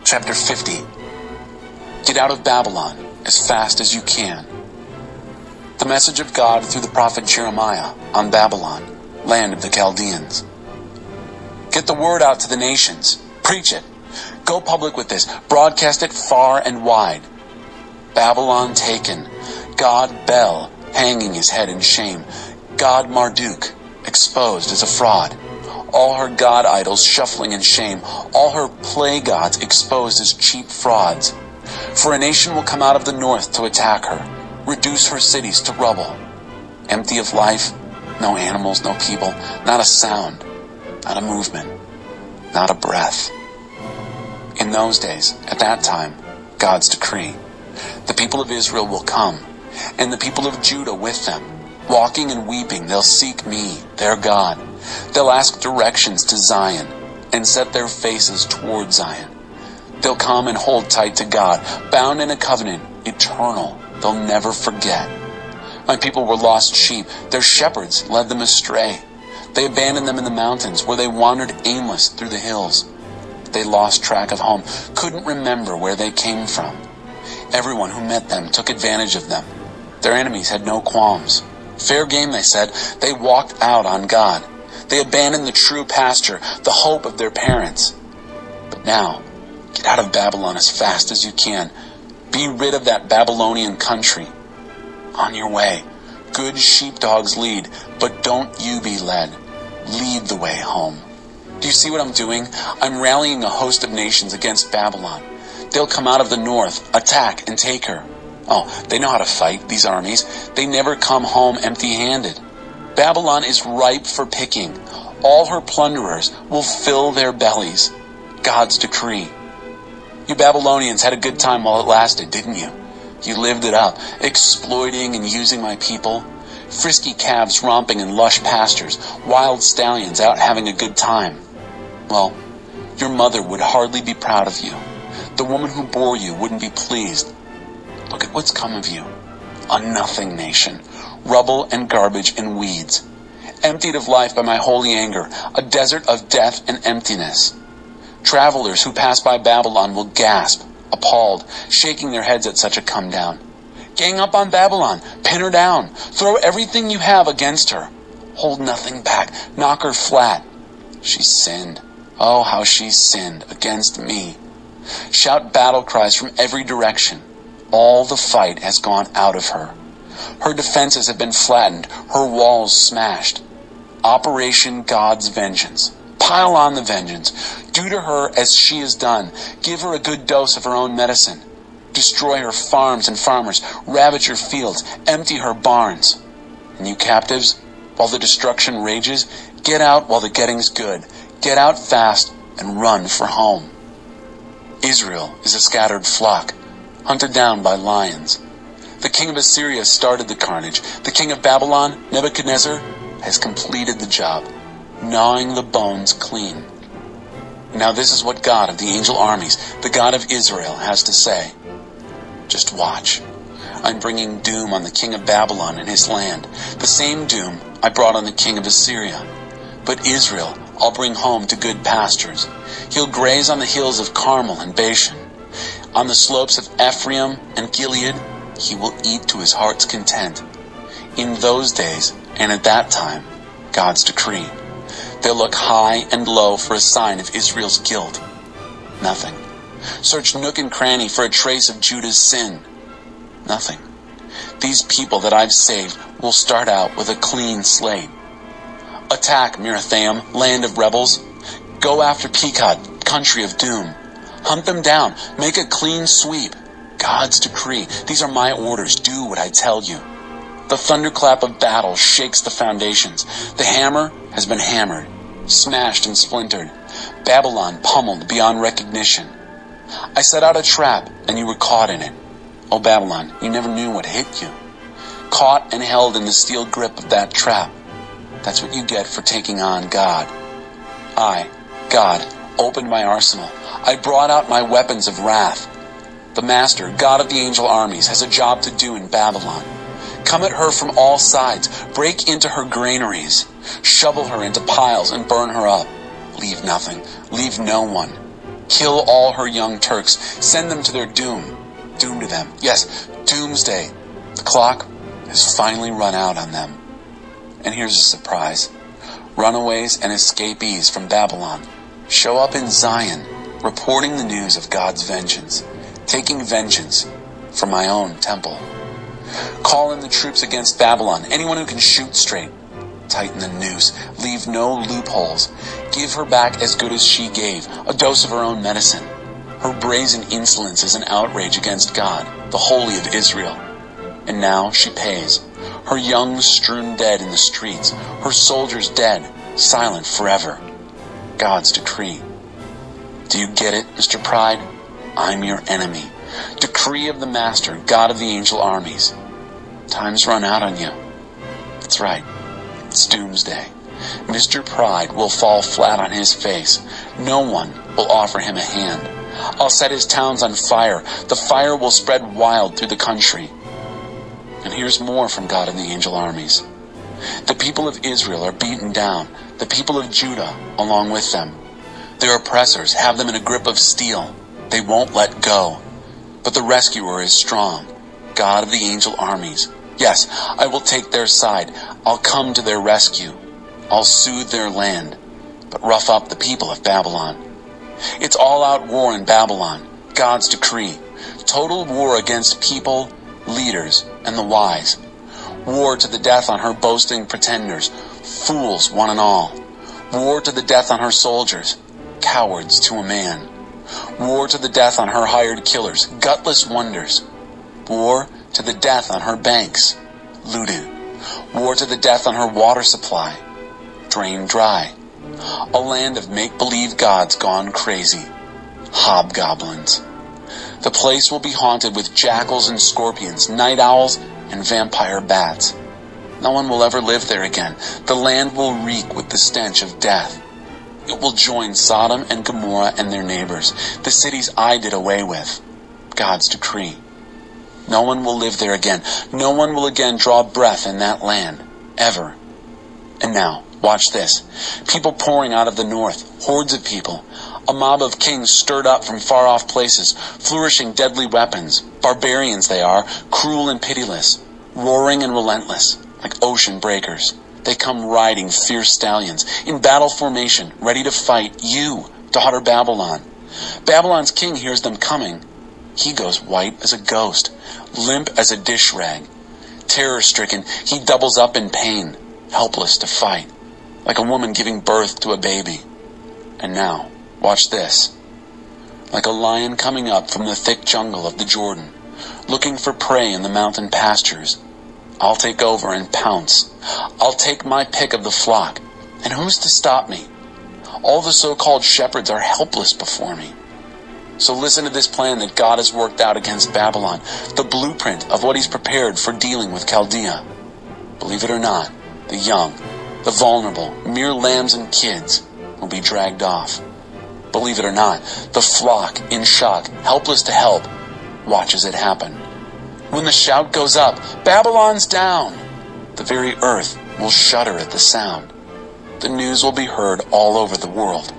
Chapter 50. Get out of Babylon as fast as you can. The message of God through the prophet Jeremiah on Babylon, land of the Chaldeans. Get the word out to the nations. Preach it. Go public with this. Broadcast it far and wide. Babylon taken. God B.I.B.L.E hanging his head in shame. God Marduk exposed as a fraud. All her god idols shuffling in shame. All her play gods exposed as cheap frauds. For a nation will come out of the north to attack her, reduce her cities to rubble. Empty of life, no animals, no people, not a sound, not a movement, not a breath. In those days, at that time, God's decree. The people of Israel will come, and the people of Judah with them. Walking and weeping, they'll seek me, their God. They'll ask directions to Zion, and set their faces toward Zion. They'll come and hold tight to God, bound in a covenant eternal they'll never forget. My people were lost sheep. Their shepherds led them astray. They abandoned them in the mountains, where they wandered aimless through the hills. They lost track of home, couldn't remember where they came from. Everyone who met them took advantage of them. Their enemies had no qualms. Fair game, they said. They walked out on God. They abandoned the true pasture, the hope of their parents. But now, get out of Babylon as fast as you can. Be rid of that Babylonian country. On your way, good sheepdogs lead, but don't you be led. Lead the way home. Do you see what I'm doing? I'm rallying a host of nations against Babylon. They'll come out of the north, attack, and take her. Oh, they know how to fight, these armies. They never come home empty-handed. Babylon is ripe for picking. All her plunderers will fill their bellies. God's decree. You Babylonians had a good time while it lasted, didn't you? You lived it up, exploiting and using my people. Frisky calves romping in lush pastures, wild stallions out having a good time. Well, your mother would hardly be proud of you. The woman who bore you wouldn't be pleased. Look at what's come of you. A nothing nation. Rubble and garbage and weeds. Emptied of life by my holy anger. A desert of death and emptiness. Travelers who pass by Babylon will gasp, appalled, shaking their heads at such a come down. Gang up on Babylon. Pin her down. Throw everything you have against her. Hold nothing back. Knock her flat. She's sinned. Oh, how she's sinned against me. Shout battle cries from every direction. All the fight has gone out of her. Her defenses have been flattened, her walls smashed. Operation God's Vengeance. Pile on the vengeance. Do to her as she has done. Give her a good dose of her own medicine. Destroy her farms and farmers. Ravage her fields. Empty her barns. And you captives, while the destruction rages, get out while the getting's good. Get out fast and run for home. Israel is a scattered flock, hunted down by lions. The king of Assyria started the carnage. The king of Babylon, Nebuchadnezzar, has completed the job, gnawing the bones clean. Now this is what God of the angel armies, the God of Israel, has to say. Just watch. I'm bringing doom on the king of Babylon and his land, the same doom I brought on the king of Assyria. But Israel I'll bring home to good pastures. He'll graze on the hills of Carmel and Bashan. On the slopes of Ephraim and Gilead, he will eat to his heart's content. In those days, and at that time, God's decree. They'll look high and low for a sign of Israel's guilt. Nothing. Search nook and cranny for a trace of Judah's sin. Nothing. These people that I've saved will start out with a clean slate. Attack Merathaim, land of rebels. Go after Pekod, country of doom. Hunt them down. Make a clean sweep. God's decree. These are my orders. Do what I tell you. The thunderclap of battle shakes the foundations. The hammer has been hammered, smashed and splintered. Babylon pummeled beyond recognition. I set out a trap, and you were caught in it. Oh, Babylon, you never knew what hit you. Caught and held in the steel grip of that trap. That's what you get for taking on God. I, God, opened my arsenal. I brought out my weapons of wrath. The Master, God of the angel armies, has a job to do in Babylon. Come at her from all sides. Break into her granaries. Shovel her into piles and burn her up. Leave nothing. Leave no one. Kill all her young Turks. Send them to their doom. Doom to them. Yes, doomsday. The clock has finally run out on them. And here's a surprise. Runaways and escapees from Babylon show up in Zion, reporting the news of God's vengeance, taking vengeance from my own temple. Call in the troops against Babylon, anyone who can shoot straight. Tighten the noose, leave no loopholes. Give her back as good as she gave, a dose of her own medicine. Her brazen insolence is an outrage against God, the Holy of Israel. And now she pays. Her young strewn dead in the streets, her soldiers dead, silent forever. God's decree. Do you get it, Mr. Pride? I'm your enemy. Decree of the Master, God of the angel armies. Time's run out on you. That's right. It's doomsday. Mr. Pride will fall flat on his face. No one will offer him a hand. I'll set his towns on fire. The fire will spread wild through the country. And here's more from God of the angel armies. The people of Israel are beaten down, the people of Judah along with them. Their oppressors have them in a grip of steel. They won't let go. But the rescuer is strong, God of the angel armies. Yes, I will take their side. I'll come to their rescue. I'll soothe their land, but rough up the people of Babylon. It's all-out war in Babylon, God's decree. Total war against people, leaders, and the wise. War to the death on her boasting pretenders, fools one and all. War to the death on her soldiers, cowards to a man. War to the death on her hired killers, gutless wonders. War to the death on her banks, looted. War to the death on her water supply, drained dry. A land of make-believe gods gone crazy, hobgoblins. The place will be haunted with jackals and scorpions, night owls and vampire bats. No one will ever live there again. The land will reek with the stench of death. It will join Sodom and Gomorrah and their neighbors, the cities I did away with. God's decree. No one will live there again. No one will again draw breath in that land, ever. And now, watch this. People pouring out of the north, hordes of people. A mob of kings stirred up from far-off places, flourishing deadly weapons. Barbarians they are, cruel and pitiless, roaring and relentless, like ocean breakers. They come riding fierce stallions, in battle formation, ready to fight you, daughter Babylon. Babylon's king hears them coming. He goes white as a ghost, limp as a dish rag. Terror-stricken, he doubles up in pain, helpless to fight, like a woman giving birth to a baby. And now, watch this. Like a lion coming up from the thick jungle of the Jordan, looking for prey in the mountain pastures, I'll take over and pounce. I'll take my pick of the flock. And who's to stop me? All the so-called shepherds are helpless before me. So listen to this plan that God has worked out against Babylon, the blueprint of what he's prepared for dealing with Chaldea. Believe it or not, the young, the vulnerable, mere lambs and kids will be dragged off. Believe it or not, the flock, in shock, helpless to help, watches it happen. When the shout goes up, Babylon's down, the very earth will shudder at the sound. The news will be heard all over the world.